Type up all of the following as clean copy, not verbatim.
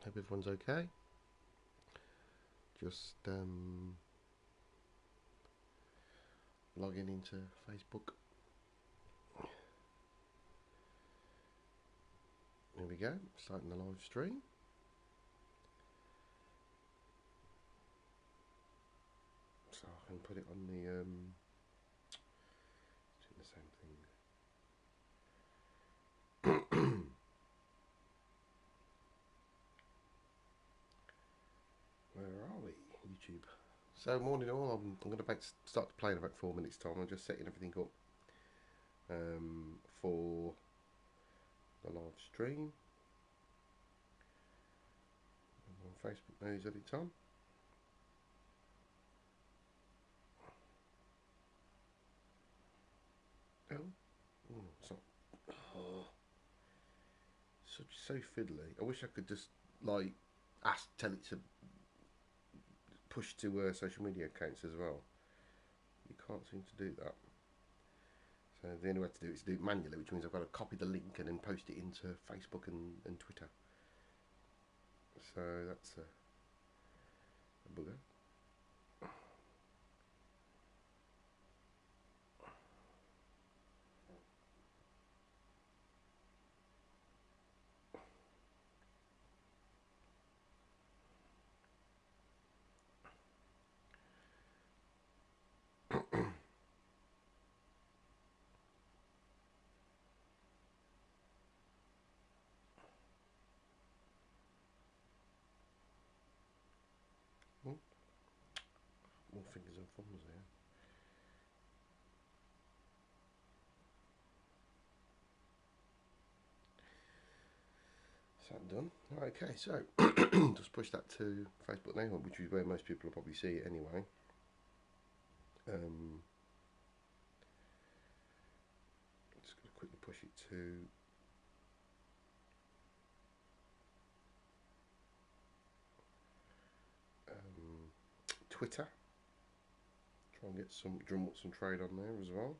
Hope everyone's okay. Just logging into Facebook. Here we go, starting the live stream. So I can put it on the doing the same thing. Where are we? YouTube. So morning all. I'm going to start to play in about 4 minutes time. I'm just setting everything up for the live stream. On Facebook knows that it's on. It's not. Oh, so fiddly. I wish I could just like tell it to push to social media accounts as well. You can't seem to do that. So the only way to do it is to do it manually, which means I've got to copy the link and then post it into Facebook and Twitter. So that's a bugger. More fingers and thumbs there. Is that done? Okay, so just push that to Facebook now, which is where most people will probably see it anyway. Just going to quickly push it to Twitter. Try and get drum up some trade on there as well.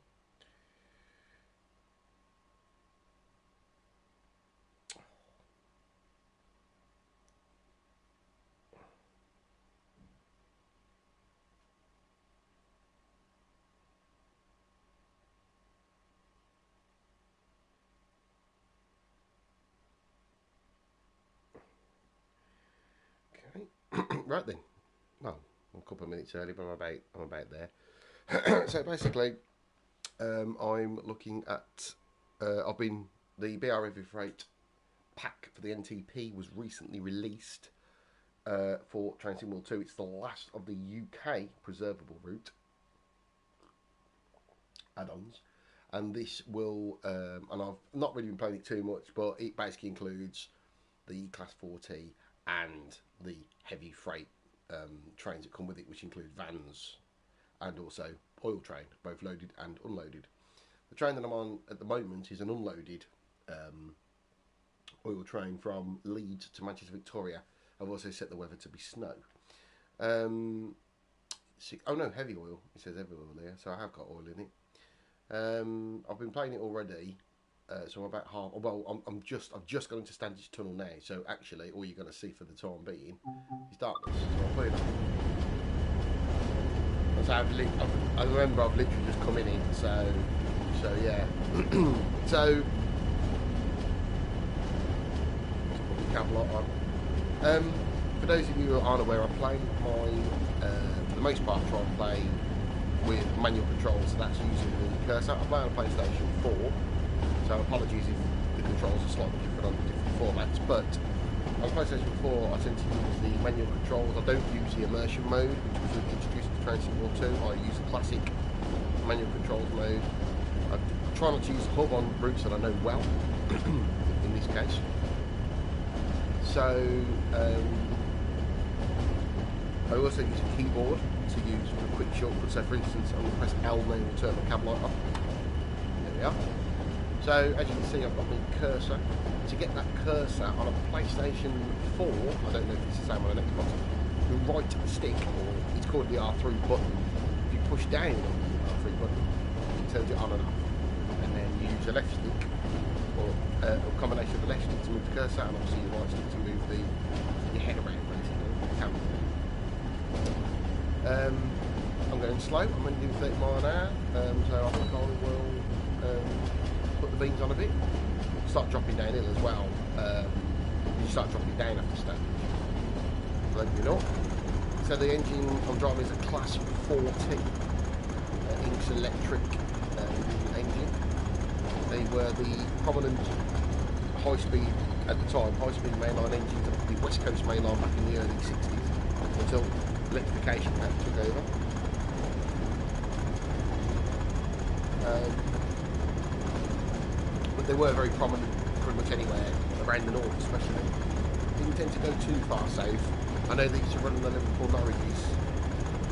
Okay, right then. Well, a couple of minutes early, but I'm about there. So basically, I'm looking at. The BR Heavy Freight pack for the NTP was recently released for Train Sim World 2. It's the last of the UK preservable route add-ons, and this will. And I've not really been playing it too much, but it basically includes the Class 40 and the heavy freight trains that come with it, which include vans and also oil train, both loaded and unloaded. The train that I'm on at the moment is an unloaded oil train from Leeds to Manchester Victoria. I've also set the weather to be snow. Oh no, heavy oil. It says heavy oil there, so I have got oil in it. I've been playing it already, so I'm about half. Well, I've just gone into Standish Tunnel now. So actually, all you're going to see for the time being is darkness. So I'll put it on. So I remember I've literally just come in. So yeah. So put the cab light on. For those of you who aren't aware, I play for the most part, try and play with manual controls. So that's using the cursor. I play on a PlayStation 4, so apologies if the controls are slightly different on different formats. But on PlayStation 4, I tend to use the manual controls. I don't use the immersion mode, which was introduced to Train Sim World 2. I use the classic manual controls mode. I try not to use the hub on routes that I know well, in this case. So, I also use a keyboard to use for quick shortcuts. So for instance, I'm going to press L now to turn the cab light off. There we are. So as you can see, I've got my cursor. To get that cursor on a PlayStation 4, I don't know if it's the same on an Xbox, the right stick, or it's called the R3 button. If you push down on the R3 button, it turns it on and off. And then you use the left stick, or a combination of the left stick to move the cursor, and obviously the right stick to move the slow. I'm only doing 30 miles an hour, so I think I will put the beams on a bit. Start dropping downhill as well. You start dropping down after stage. Let you know. So the engine I'm driving is a Class 40 Inch electric engine. They were the prominent high-speed, at the time, high-speed mainline engines of the West Coast mainline back in the early 60s until electrification took over. But they were very prominent pretty much anywhere around the north, especially. Didn't tend to go too far south. I know they used to run the Liverpool Norwiches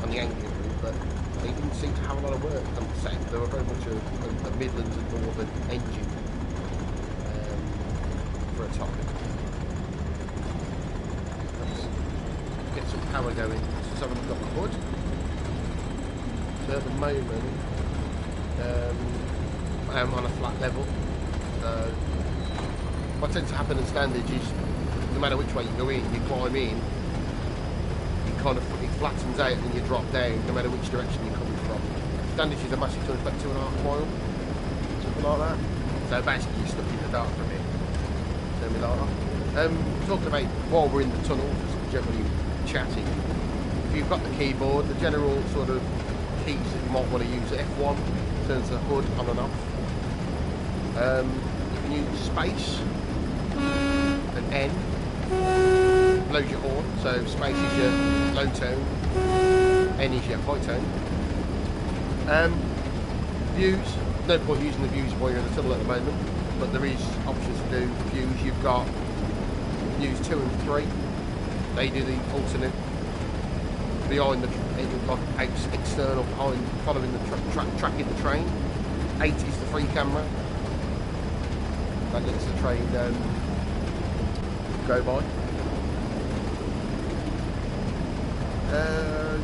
on the Anglian route, but they didn't seem to have a lot of work on the south. They were very much a Midlands and Northern engine for a time. Let's get some power going. So I've got my hood. So at the moment, I am on a flat level. What tends to happen in standage is no matter which way you go in, you climb in, it flattens out and you drop down no matter which direction you're coming from. Standage is a massive turn, about 2.5 miles, something like that. So basically you're stuck in the dark for a bit. Something like that. Talking about while we're in the tunnel, just generally chatting, if you've got the keyboard, the general sort of keys that you might want to use, F1 turns the hood on and off. You can use space and N blows your horn, so space is your low tone, N is your high tone. Views, no point using the views while you're in the tunnel at the moment, but there is options to do views. You've got views 2 and 3, they do the alternate behind the like external, behind, following the tracking the train. 8 is the free camera, that lets the train go by.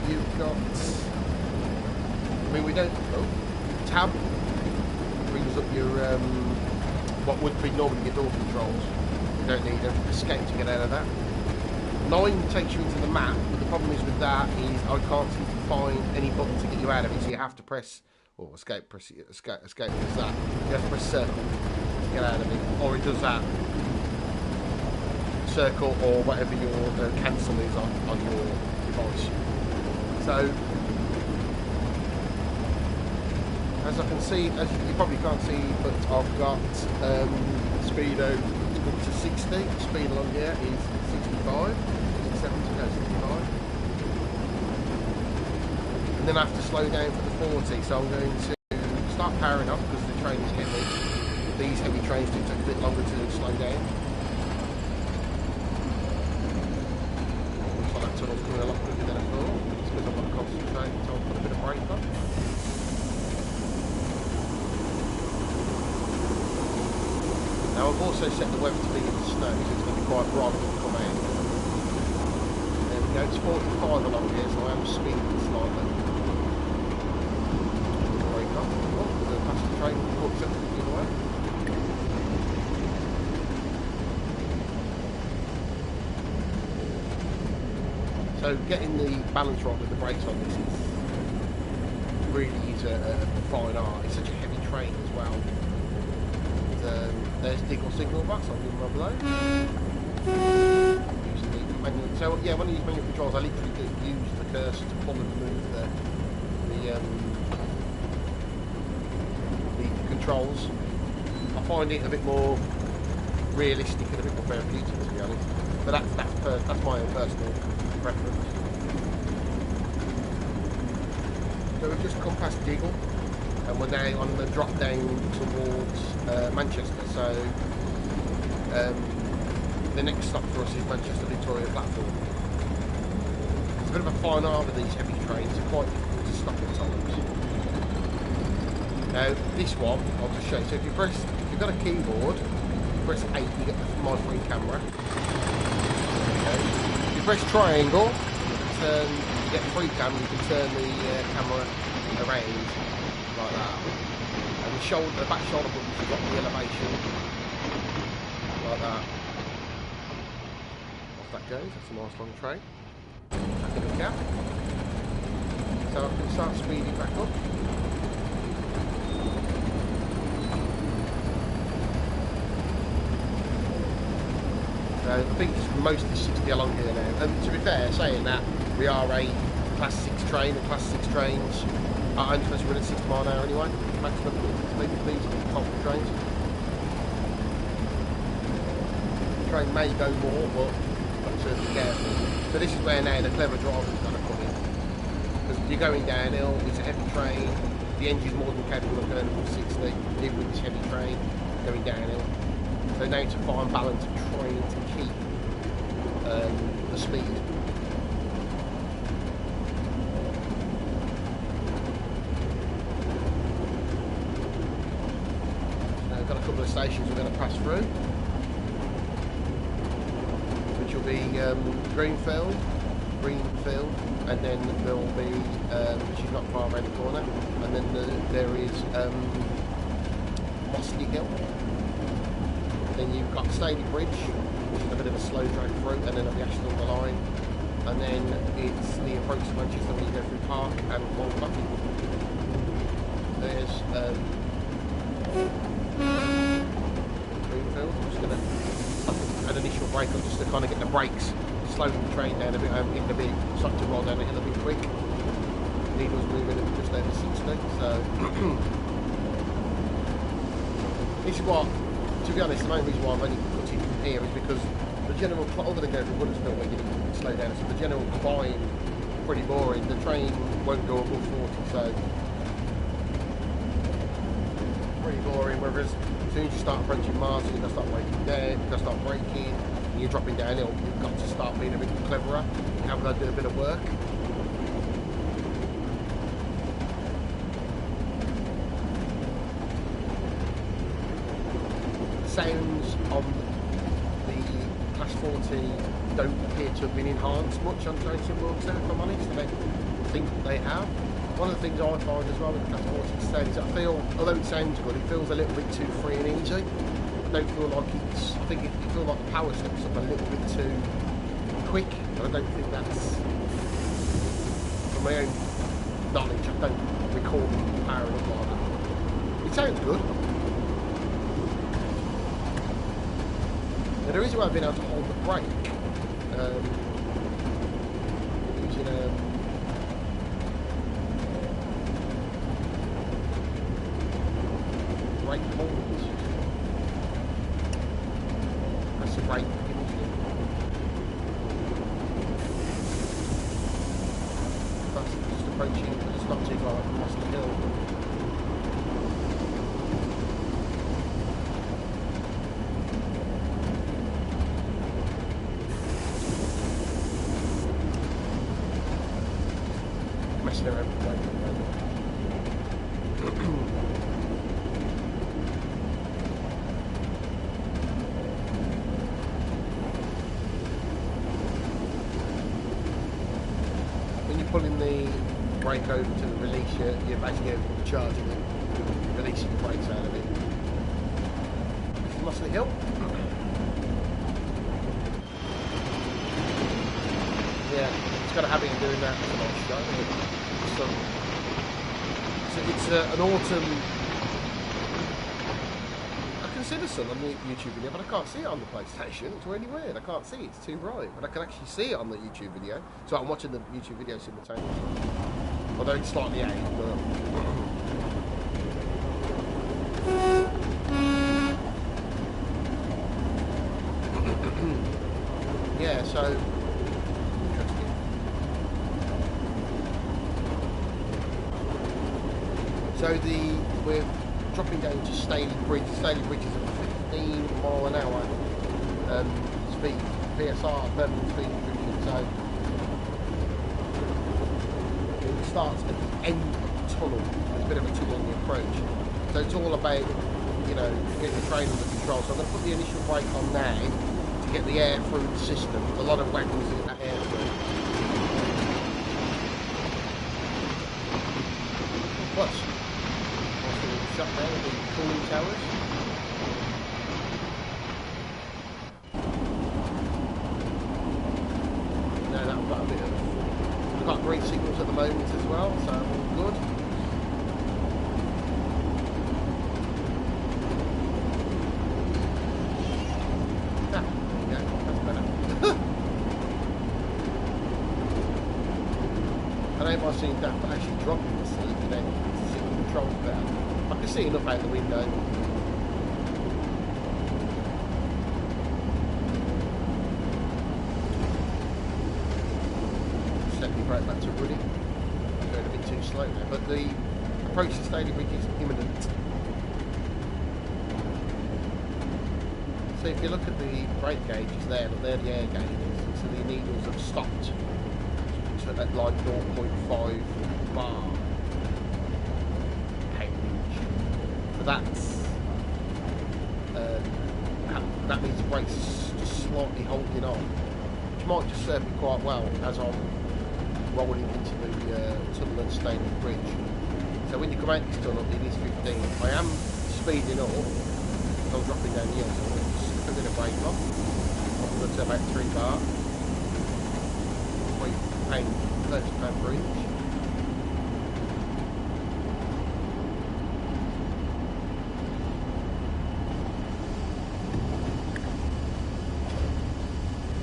You've got, I mean we don't, tab brings up your, what would be normally your door controls. You don't need an escape to get out of that. 9 takes you into the map, but the problem is with that is I can't seem to find any button to get you out of it, so you have to press, or escape does that. You have to press circle to get out of it, or it does that. Circle or whatever your cancel is on your device. So, as I can see, as you probably can't see, but I've got speedo up to 60. Speed along here is 65, 70, no 65. And then I have to slow down for the 40. So I'm going to start powering off because the train is heavy. These heavy trains do take a bit longer to slow down. Tunnel's coming a lot quicker than I thought. It's because I've got to concentrate, so I'll put a bit of brake on. Now I've also set the weather to be in the snow, so it's going to be quite bright when we come out. There we go, it's 45 along here, so I am speeding slightly. Brake on. Oh, there's a passing train walks up the other way. So getting the balance right with the brakes on this is really a fine art. It's such a heavy train as well. And, there's Diggle signal box, I'll give them up below. So yeah, when I use manual controls, I literally use the cursor to pull and move the controls. I find it a bit more realistic and a bit more therapeutic, to be honest. But that's my own personal preference. So we've just come past Diggle and we're now on the drop down towards Manchester. So the next stop for us is Manchester Victoria platform. It's a bit of a fine art with these heavy trains, they're quite difficult to stop at times. Now this one, I'll just show you. So if you've got a keyboard, press 8, you get my free camera. If you press triangle, you get free cam, you can turn the camera around like that. And the back shoulder buttons, you've got the elevation, like that. Off that goes, that's a nice long train. Back in the cab. So so I can start speeding back up. So I think it's mostly 60 along here now. And to be fair, saying that, we are a class 6 train, and class 6 trains are only supposed to run at 60 mile an hour anyway. Maximum maybe these top trains. The train may go more, but you've got to be careful. So this is where now the clever driver's got to come in. Because you're going downhill, it's a heavy train, the engine's more than capable of going up 60, even with this heavy train going downhill. So now it's a fine balance of trying to keep the speed. So I've got a couple of stations we're going to pass through, which will be Greenfield, and then there will be, which is not far around the corner, and then there is Mossley Hill. Then you've got Staley Bridge, which is a bit of a slow drag through, and then there'll be Ashton on the line. And then it's the approach to Manchester when you go through Park and Walcott. There's Greenfield. I'm just going to an initial brake on just to kind of get the brakes, slowing the train down a bit, getting a bit, starting to roll down the hill a bit quick. Needle's moving at just over 60, so this is what, to be honest, the main reason why I've only put it from here is because the general, other than going through Woodersville where you need to slow down, so the general climb pretty boring. The train won't go above 40, so pretty boring. Whereas as soon as you start approaching Mars, you've got to start braking down, you've got to start braking, and you're dropping downhill, you've got to start being a bit cleverer. You have got to do a bit of work. Sounds on the Class 40 don't appear to have been enhanced much on train symbols, if I'm honest. I don't think they have. One of the things I find as well with the Class 40 sound is that I feel, although it sounds good, it feels a little bit too free and easy. I don't feel like it's, I think it feels like the power steps up a little bit too quick, and I don't think that's, from my own knowledge, I don't recall the power up like that. It sounds good. Now, there is a way I've been able to hold the brake using brake holders. Press the brake. That's just approaching, but it's not too far across the hill. Messing around with the brake at the moment. When you're pulling the brake over to the release, you're basically charging it, releasing the brakes out of it. This is Mossley Hill. Yeah, it's got a habit of doing that. It's a nice shot, isn't it? So it's an autumn. I can see the sun on the YouTube video, but I can't see it on the PlayStation. It's really weird. I can't see it. It's too bright. But I can actually see it on the YouTube video. So I'm watching the YouTube video simultaneously. Although it's slightly out, but... yeah, so... So we're dropping down to Staley Bridge. Staley Bridge is at 15 mile an hour speed, PSR, permanent speed restriction. So it starts at the end of the tunnel. There's a bit of a tunnel on the approach. So it's all about, you know, getting the train under control. So I'm going to put the initial brake on now to get the air through the system. A lot of wagons get that air through. Plus, shut down the cooling towers. No, that got a bit of got green signals at the moment as well, so all good. Ah, there you go, that's better. I don't mind seeing that, but actually dropping the seat and then see the controls better. I can see enough out the window. Set me brake back to running. I'm going a bit too slow now, but the approach to Stony Bridge is imminent. So if you look at the brake gauges there, look, they're the air gauges, so the needles have stopped at like 0.5 bar poundage. So that means the brake's just slightly holding on, which might just serve me quite well as I'm rolling into the tunnel and Stony Bridge. So when you come out this tunnel, it is 15. I am speeding up. I'm dropping down here, so I'm going to slip a bit of brake off. I'm going to about 3 bar. Paying £30 for each.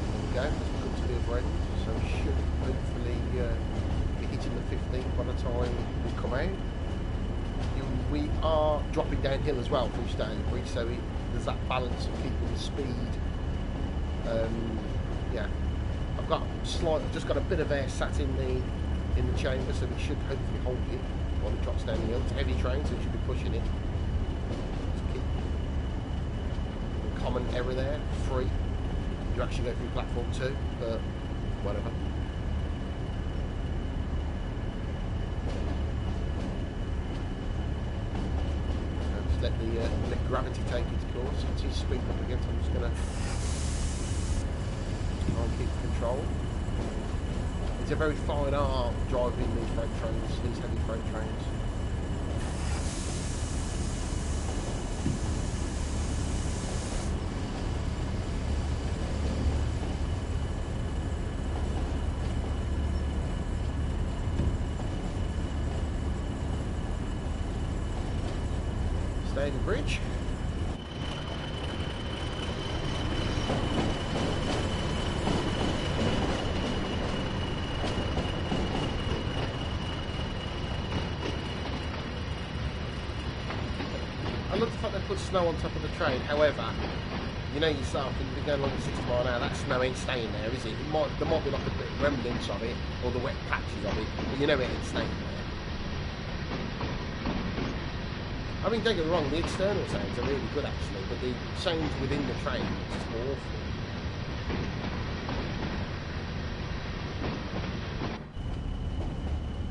There we go, let's look to the other end. So we should hopefully be hitting the 15 by the time we come out. We are dropping downhill as well through Stony Bridge, so there's that balance of keeping the speed. Yeah. I've just got a bit of air sat in the chamber, so we should hopefully hold it while it drops down the hill. It's a heavy train, so we should be pushing it. Just keep the common error there, free. You actually go through platform 2, but whatever. So just let gravity take its course. You can see speed up again, so I'm just going to try and keep control. It's a very fine art driving these freight trains, these heavy freight trains. Stony Bridge. I love the fact they put snow on top of the train. However, you know yourself, when you're going along at 60 miles an hour, that snow ain't staying there, is it? There might be like a bit of remnants of it, or the wet patches of it, but you know it ain't staying there. I mean, don't get me wrong, the external sounds are really good actually, but the sounds within the train is just awful.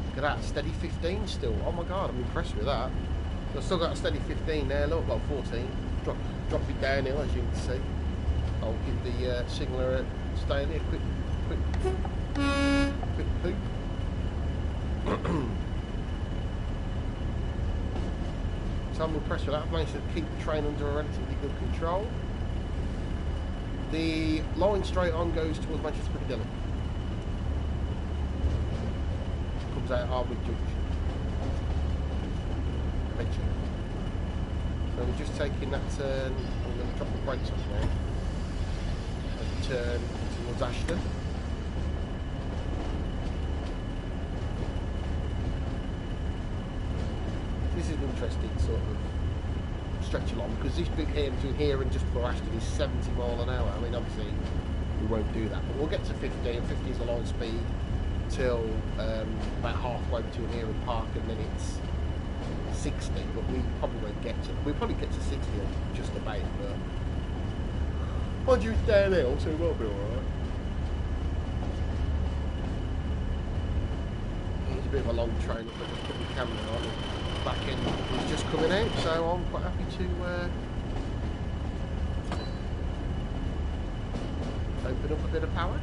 Look at that, steady 15 still. Oh my god, I'm impressed with that. I've still got a steady 15 there, look, well 14. Drop it downhill as you can see. I'll give the signaller a stay there, quick poop. So I'm impressed with that. I've managed to keep the train under a relatively good control. The line straight on goes towards Manchester Piccadilly. Comes out Hardwick Junction. Eventually. So we're just taking that turn. I'm going to drop the brakes off now. And turn towards Ashton. This is an interesting sort of stretch along because this bit here between here and just before Ashton is 70 miles an hour. I mean, obviously we won't do that, but we'll get to 50. And 50 is the line speed till about halfway between here and Park, and then it's 60. But we probably won't get to. We'll probably get to 60 or just about. But mind you, it's downhill, so it will be all right. It's a bit of a long train. If I just put the camera on. Back end is just coming out, so I'm quite happy to open up a bit of power.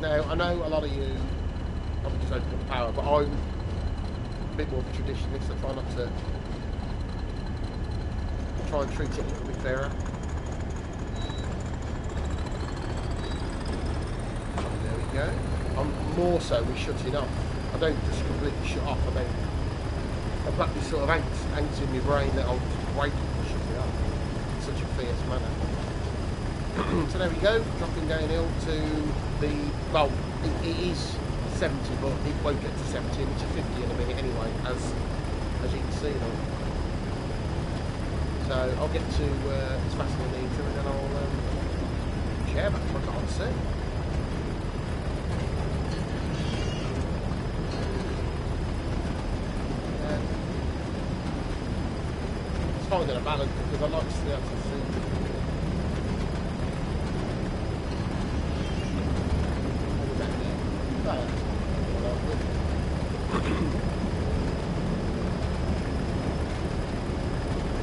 Now, I know a lot of you probably just open up the power, but I'm a bit more of a traditionalist. I try not to try and treat it a little bit fairer. more so with shutting off. I don't just completely shut off. I've got this sort of angst in my brain that I'll just wait to shut it off in such a fierce manner. So there we go, dropping downhill to the, well, it is 70, but it won't get to 70, and it's a 50 in a minute anyway, as you can see now. So I'll get to as fast as I need to, and then I'll share back to my car and see. It's finding a balance because I like to be able to see.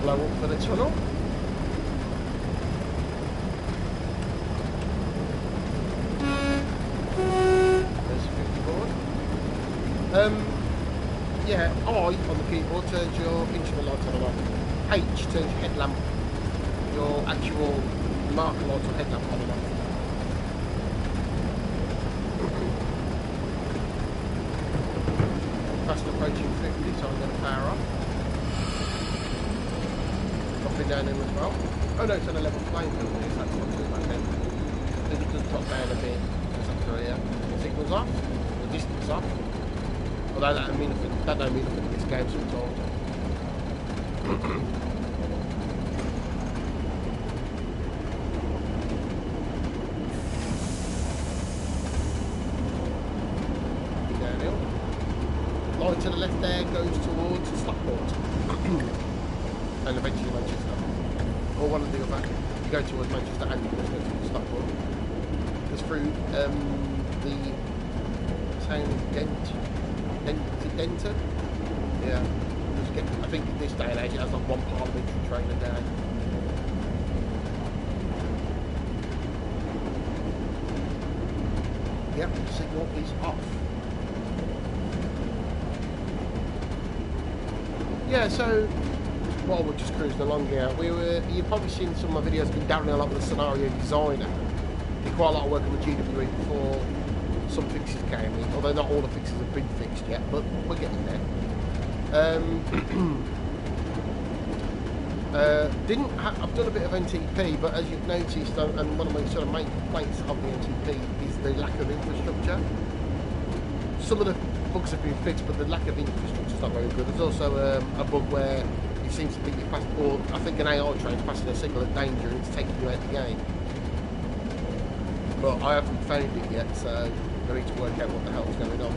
Blow up for the tunnel. There's a 50 board. Yeah, I on the keyboard turns your instrument light on and off. H turns your headlamp, your actual marker light or headlamp on and off. Fast approaching 50, so I'm going to power off. Dropping down in as well. Oh no, it's on a level playing field here, so that's not too bad then. Then it does drop down a bit, just after here. Signals off, the distance off. Although that don't mean nothing in this game sometimes. Line to the left there goes towards Stockport and eventually Manchester, or one of the other. You go towards Manchester and you go to Stockport. It's through the town of Denton. Yeah, I think in this day and age it has like one parliamentary train a day. Yep, the signal is off. Yeah, so while we're just cruising along here, you've probably seen some of my videos been dabbling a lot with the scenario designer. Did quite a lot of work on the GWE before some fixes came in, although not all the fixes have been fixed yet, but we're getting there. I've done a bit of NTP, but as you've noticed, and one of my sort of main complaints of the NTP is the lack of infrastructure. Some of the bugs have been fixed, but the lack of infrastructure is not very good. There's also a bug where it seems to think you're past, or I think an AI train's passing a signal of danger and it's taking you out of the game. But I haven't found it yet, so I need to work out what the hell's going on.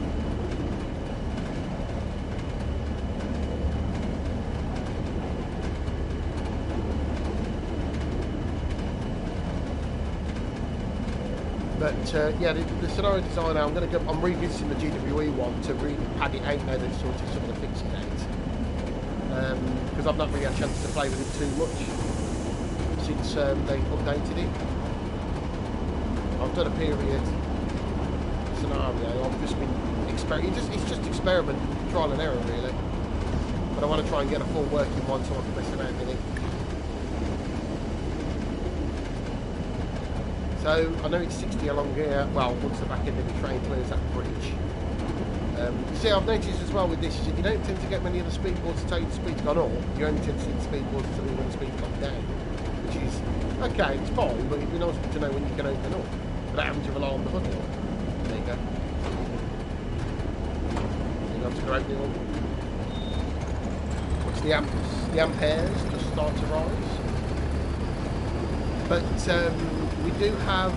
But yeah, the scenario designer, I'm revisiting the GWE one to really pad it out now that it's sorted some of the fixes out. Because I've not really had a chance to play with it too much since they updated it. I've done a period scenario. I've just been it's just experiment, trial and error really. But I want to try and get a full working one so I can mess around in it. So I know it's 60 along here. Well, once the back end of the train clears that bridge. See, I've noticed as well with this is that you don't tend to get many of the speedboards to tell you the speed's gone up. You only tend to see the speedboards to tell you when the speed's gone down, which is okay. It's fine, but it'd be nice to know when you can open up without having to rely on the hood. There you go. There you go. I'm just going to open it up. Watch the amperes just start to rise. But we do have.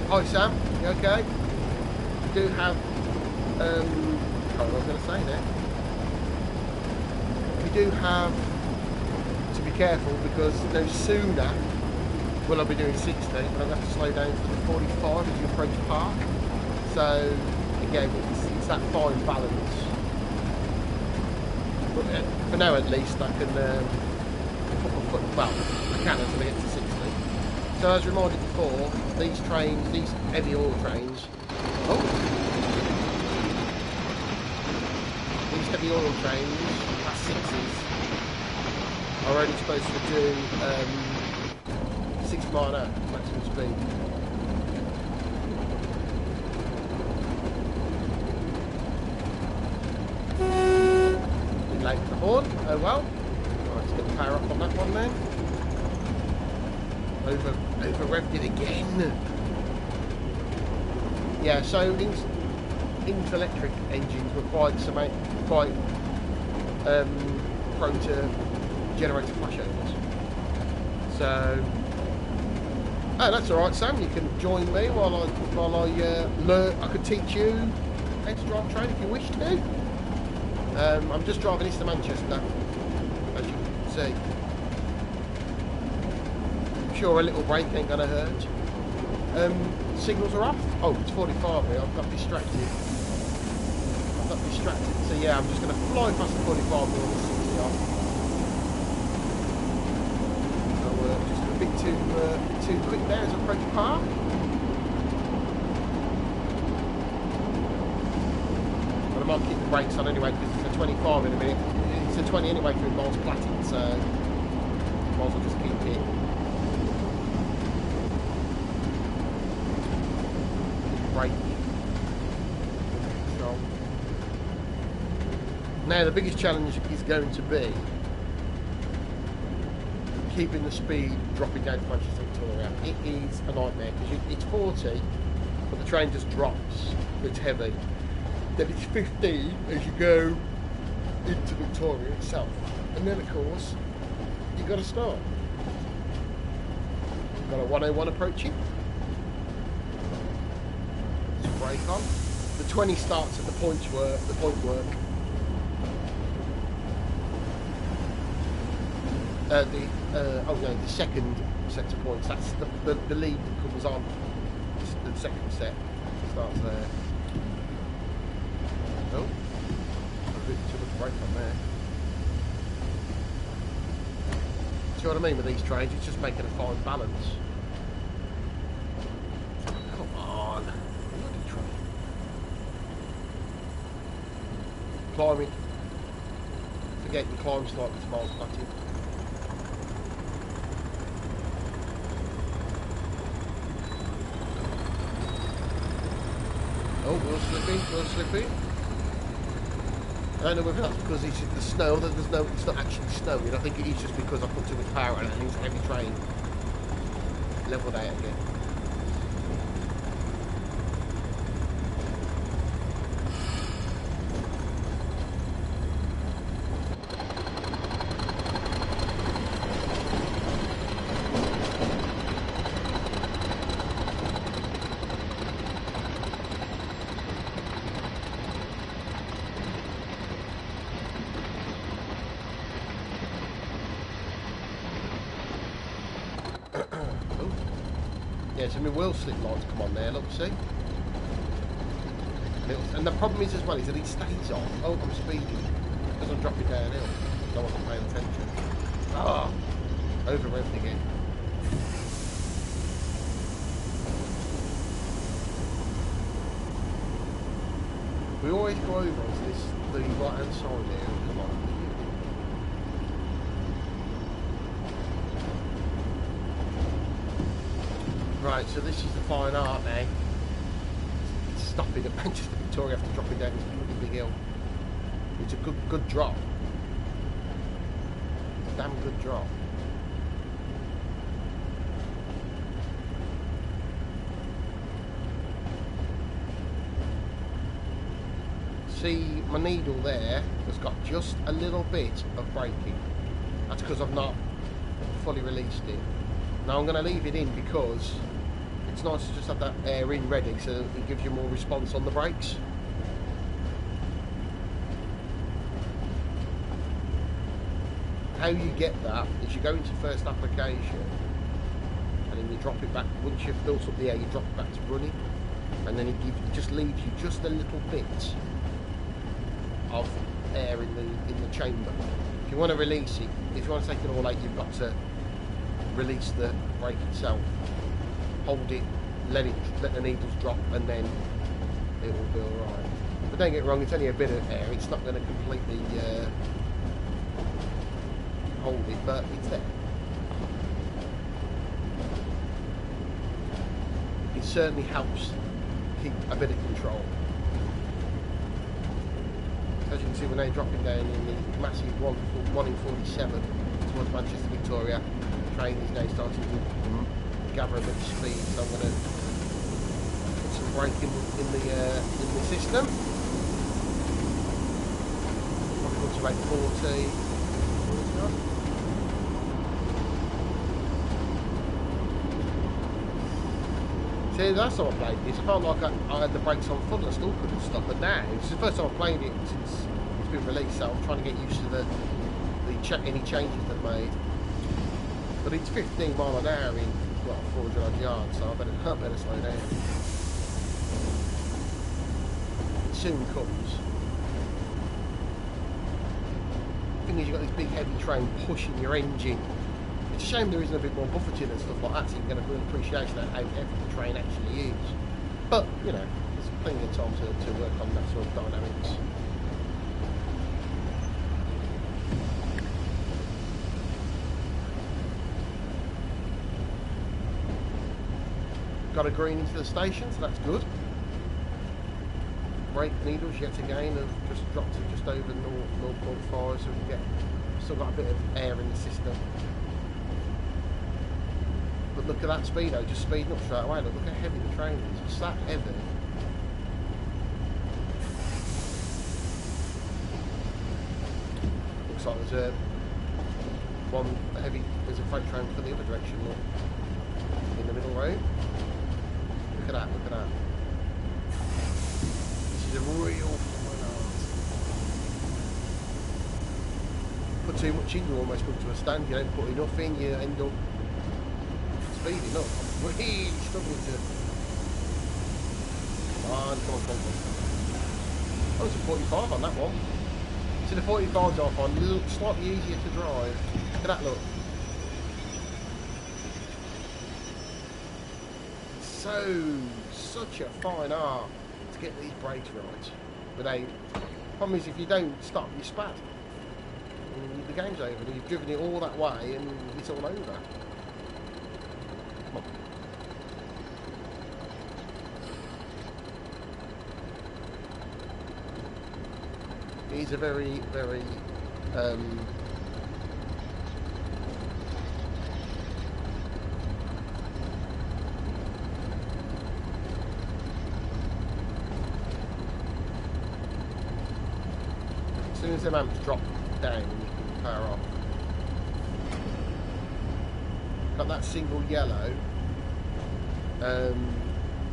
Hi Sam, you okay? We do have. What was I going to say there? We do have to be careful because no sooner will I be doing 60, but I'm going to have to slow down to 45 as you approach park. So again, it's that fine balance. But for now, at least, I can put my foot. Well, I can until I get to 60. So as reminded before, these trains, these heavy oil trains. These heavy oil trains, class 6s, are only supposed to do 60 mile an hour maximum speed. on. Oh well. Right, let's get the power up on that one then. Over revved it again. Yeah, so into electric engines were quite prone to generator flashovers. So, oh, that's all right, Sam. You can join me while I learn. I could teach you how to drive a train if you wish to. I'm just driving east to Manchester, as you can see. I'm sure a little break ain't gonna hurt. Signals are off. Oh, it's 45 here. I've got distracted. So yeah, I'm just going to fly past the 45 here with 60 off. So just a bit too quick there as I approach park. But I might keep the brakes on anyway because it's a 25 in a minute. It's a 20 anyway through miles platted, so might as well just keep it. Brake. Control. Now the biggest challenge is going to be keeping the speed dropping down to Manchester Victoria. It is a nightmare because it's 40 but the train just drops, it's heavy. Then it's 15 as you go into Victoria itself, and then of course you've got to start. You've got a 101 approaching. Brake on. The 20 starts at the point work. Oh no, the second set of points. That's the lead that comes on. The second set starts there. Oh, a bit too much brake on there. See what I mean with these trains? It's just making a fine balance. Come on. Climbing. Forget you climb slightly to miles platted. Oh, we're slipping. I don't know whether that's because it's the snow, that it's not actually snowing. I think it is just because I put too much power on it and it's a heavy train. Leveled out again. Yeah, so my wheel slip lights come on there, look, see? And the problem is as well is that it stays on. Oh, I'm speeding because I'm dropping downhill. I wasn't paying attention. Ah, over revved again. We always go over onto the right hand side here. Come on. Right, so this is the fine art now. It's stopping at Manchester Victoria after dropping down this bloody big hill. It's a good drop. It's a damn good drop. See, my needle there has got just a little bit of braking. That's because I've not fully released it. Now I'm going to leave it in because it's nice to just have that air in ready so it gives you more response on the brakes. How you get that is you go into first application and then you drop it back. Once you've built up the air, you drop it back to running, and then it just leaves you just a little bit of air in the chamber. If you want to release it, if you want to take it all out, you've got to release the brake itself. Hold it, let the needles drop, and then it will be alright. But don't get me wrong, it's only a bit of air, it's not going to completely hold it, but it's there. It certainly helps keep a bit of control. As you can see, we're now dropping down in the massive 1 in 47 towards Manchester Victoria. The train is now starting to gather a bit of speed, so I'm going to put some brake in the system. Probably go to about 40 knots. See, last time I played this, I felt like I had the brakes on full and I still couldn't stop. But now, it's the first time I've played it since it's been released, so I'm trying to get used to any changes they've made. But it's 15 mile an hour in, what, 400 odd yards, so I better slow down. It soon comes. The thing is, you've got this big heavy train pushing your engine. It's a shame there isn't a bit more buffeting and stuff like that, so you can get a good appreciation of how heavy the train actually is. But, you know, there's plenty of time to work on that sort of dynamics. Got a green into the station, so that's good. Brake needles yet again have just dropped to just over 0.5, so we can get, still got a bit of air in the system. But look at that speedo, just speeding up straight away. Look how heavy the train is. It's that heavy. Looks like there's there's a freight train for the other direction, look. In the middle road. Look at that, look at that. This is a real fine art. Put too much in, you almost come to a stand. You don't put enough in, you end up speeding up. I'm really struggling to... Come on. Oh, it's a 45 on that one. So the 45's off on, looks slightly easier to drive. Look at that, look. Such a fine art to get these brakes right. Without... Problem is, if you don't stop, you're spad. And the game's over. You've driven it all that way and it's all over. He's a very, very as soon as the amps drop down, you can power off. Got that single yellow, and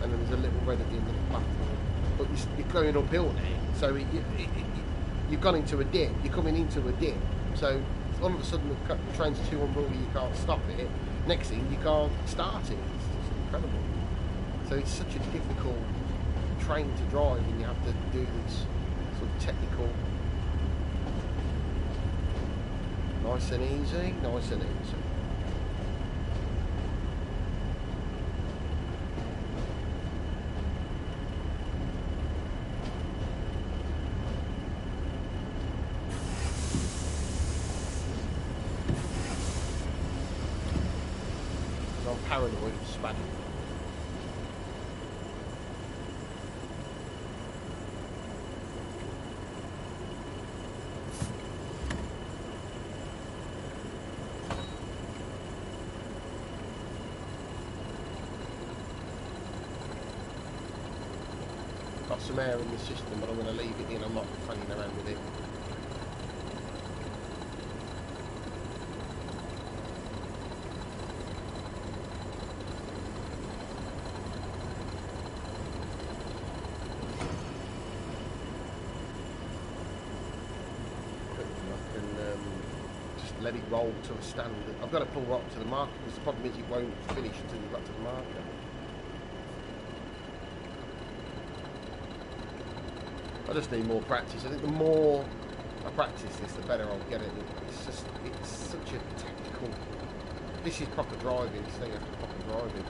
then there's a little red at the end of the platform. But you're going uphill now, so you've gone into a dip. You're coming into a dip, so all of a sudden the train's too unruly. You can't stop it. Next thing, you can't start it. It's just incredible. So it's such a difficult train to drive, and you have to do this sort of technical. Nice and easy, nice and easy. I'm paranoid of spadding. Got some air in the system, but I'm going to leave it in. I'm not fanning around with it. Let it roll to a stand. I've got to pull right up to the marker because the problem is it won't finish until you've got to the marker. I just need more practice. I think the more I practice this, the better I'll get it. It's such a technical... This is proper driving, this thing after proper driving.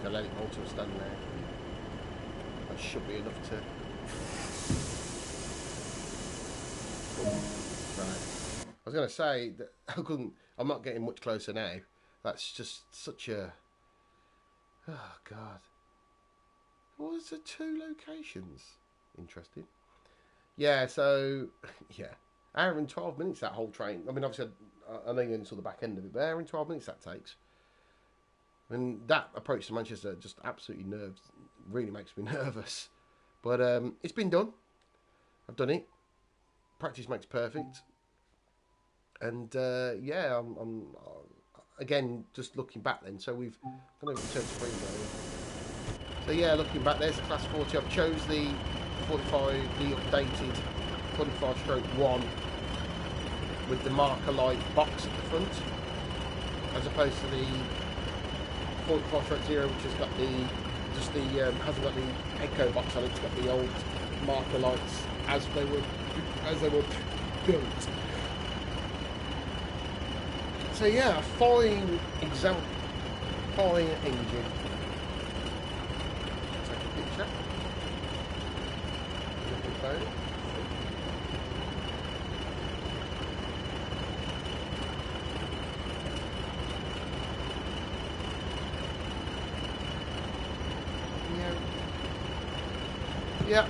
going to let it roll to a stand now. That should be enough to... Right. I was going to say that I'm not getting much closer now. That's just such a... Oh, God. Was there 2 locations? Interesting. Yeah, so... Yeah. Hour and 12 minutes, that whole train. I mean, obviously, I know you only saw the back end of it, but hour and 12 minutes that takes. And that approach to Manchester just absolutely really makes me nervous. But it's been done. I've done it. Practice makes perfect. And yeah, I'm again just looking back then. So we've going to return to spring now. So yeah, looking back, there's the class 40. I've chose the 45, the updated 45/1 with the marker light box at the front, as opposed to the 45/0, which has got hasn't got the echo box on it. It's got the old marker lights as they were built. So yeah, fine engine. Take a picture. Looking photo. Yeah,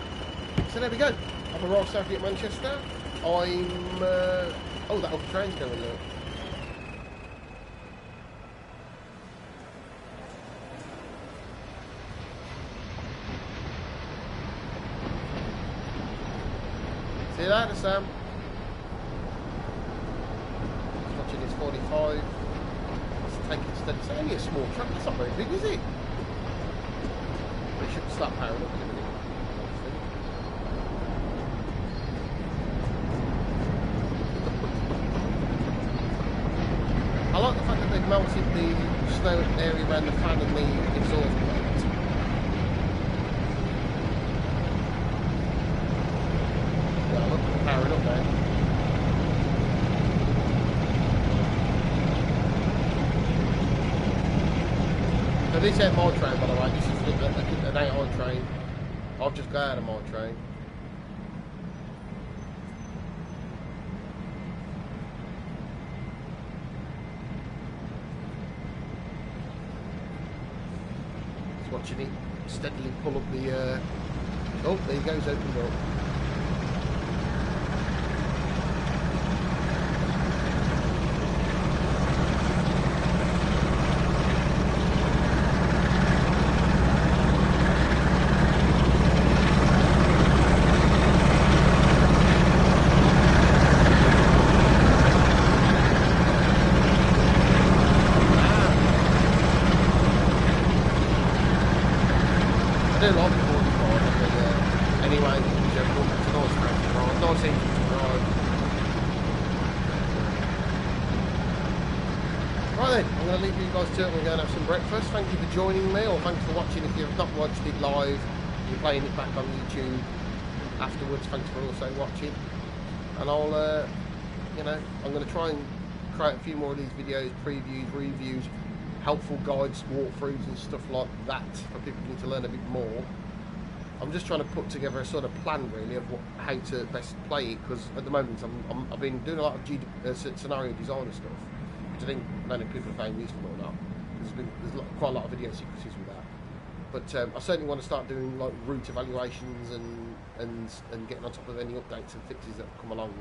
so there we go. I've arrived safely at Manchester. I'm... oh, that other train's going look. See you later, Sam. Just watching this 45. Let's take it steady. It's only a small truck. It's not very big, is it? But it should start powering up in a minute. I like the fact that they've melted the snow area around the fan and the exhaust plate. Yeah, look, they're powering up there. So this ain't my train, by the way. This is an 8i train. I've just got out of my train. Watching it steadily pull up the oh, there he goes, opened up. I do like the 45, but anyway, in general, it's a nice train to ride, nice engine to ride. Right then, I'm going to leave you guys to it. We're going to have some breakfast. Thank you for joining me, or thanks for watching. If you've not watched it live, you're playing it back on YouTube afterwards. Thanks for also watching. And I'll, you know, I'm going to try and create a few more of these videos, previews, reviews, helpful guides, walkthroughs and stuff like that for people who need to learn a bit more. I'm just trying to put together a sort of plan really of how to best play it, because at the moment I've been doing a lot of scenario designer stuff, which I think I don't know if people are finding useful or not. There's quite a lot of video sequences with that. But I certainly want to start doing like route evaluations and getting on top of any updates and fixes that come along.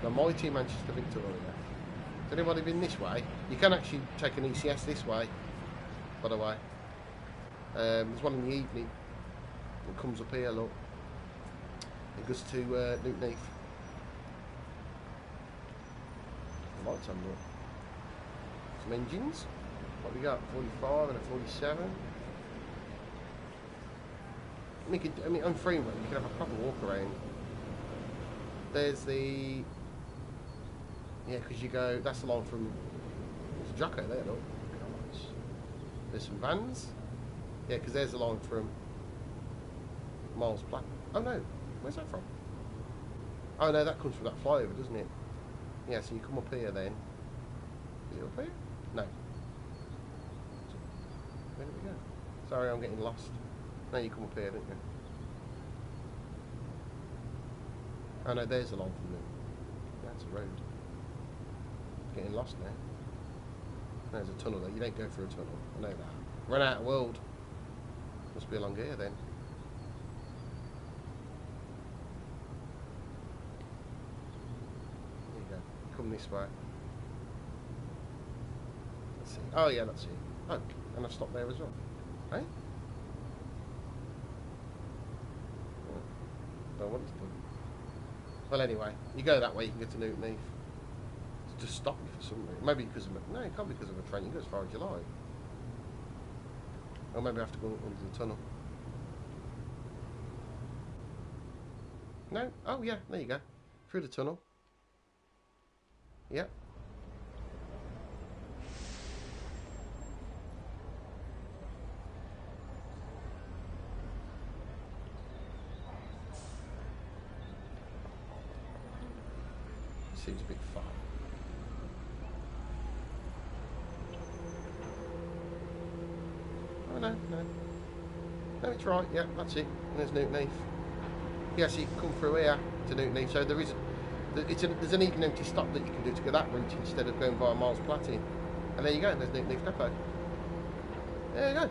Now my team Manchester Victoria. Has anybody been this way? You can actually take an ECS this way, by the way. There's one in the evening. It comes up here, look. It goes to Newton Heath. The lights on, look. Some engines. What we got? 45 and a 47. I mean, on Freeman, you can have a proper walk around. There's the... Yeah, because you go, that's the line from, there's a Jocko there, look. There's some vans. Yeah, because there's the line from Miles Platt. Oh no, where's that from? Oh no, that comes from that flyover, doesn't it? Yeah, so you come up here then. Is it up here? No. Sorry, I'm getting lost. No, you come up here, didn't you? Oh no, there's a line from there. That's a road. Getting lost now. There's a tunnel there. You don't go through a tunnel. I know that. Run out of world. Must be along here then. There you go. Come this way. Let's see. Oh yeah, let's see. Oh, and I've stopped there as well. Hey? Don't want to do. Well, anyway, you go that way, you can get to Newton Heath. It's just stop you for some reason. Maybe because of a... No, it can't be because of a train. You can go as far as you like. Or maybe I have to go under the tunnel. No? Oh, yeah, there you go. Through the tunnel. Yep. Seems a bit far. Oh, no. No, it's right. Yeah, that's it. And there's Newton Heath. Yeah, so you can come through here to Newton Heath. So there is... there's an even empty stop that you can do to go that route instead of going via Miles Platting. And there you go. There's Newton Heath Depot. There you go.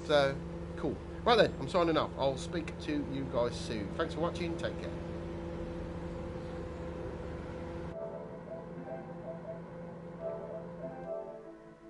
So, cool. Right then, I'm signing off. I'll speak to you guys soon. Thanks for watching. Take care.